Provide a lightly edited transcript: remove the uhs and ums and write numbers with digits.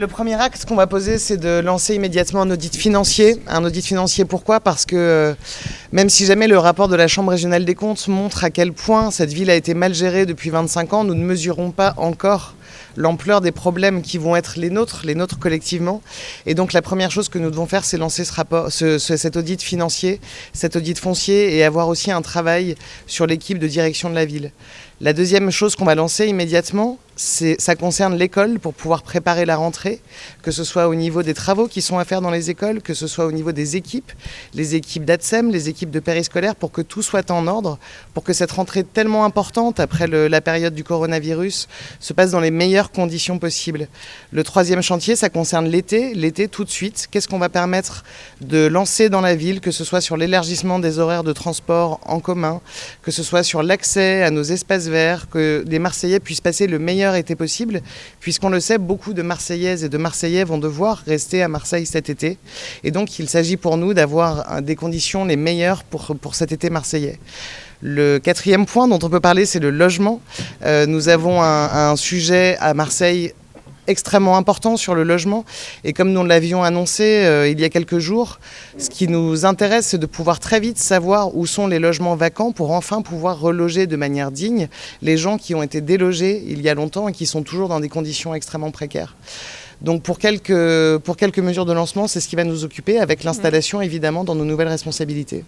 Le premier axe qu'on va poser, c'est de lancer immédiatement un audit financier. Un audit financier, pourquoi ? Parce que même si jamais le rapport de la Chambre régionale des comptes montre à quel point cette ville a été mal gérée depuis 25 ans, nous ne mesurons pas encore l'ampleur des problèmes qui vont être les nôtres collectivement. Et donc la première chose que nous devons faire, c'est lancer cet audit financier, cet audit foncier et avoir aussi un travail sur l'équipe de direction de la ville. La deuxième chose qu'on va lancer immédiatement, ça concerne l'école pour pouvoir préparer la rentrée, que ce soit au niveau des travaux qui sont à faire dans les écoles, que ce soit au niveau des équipes, les équipes d'ATSEM, les équipes de périscolaire, pour que tout soit en ordre, pour que cette rentrée tellement importante après la période du coronavirus se passe dans les meilleures conditions possibles. Le troisième chantier, ça concerne l'été. L'été, tout de suite, qu'est-ce qu'on va permettre de lancer dans la ville, que ce soit sur l'élargissement des horaires de transport en commun, que ce soit sur l'accès à nos espaces verts, que les Marseillais puissent passer le meilleur été possible, puisqu'on le sait, beaucoup de Marseillaises et de Marseillais vont devoir rester à Marseille cet été. Et donc, il s'agit pour nous d'avoir des conditions les meilleures pour cet été marseillais. Le quatrième point dont on peut parler, c'est le logement. Nous avons un sujet à Marseille extrêmement important sur le logement et comme nous l'avions annoncé il y a quelques jours, ce qui nous intéresse, c'est de pouvoir très vite savoir où sont les logements vacants pour enfin pouvoir reloger de manière digne les gens qui ont été délogés il y a longtemps et qui sont toujours dans des conditions extrêmement précaires. Donc pour quelques mesures de lancement, c'est ce qui va nous occuper avec l'installation évidemment dans nos nouvelles responsabilités.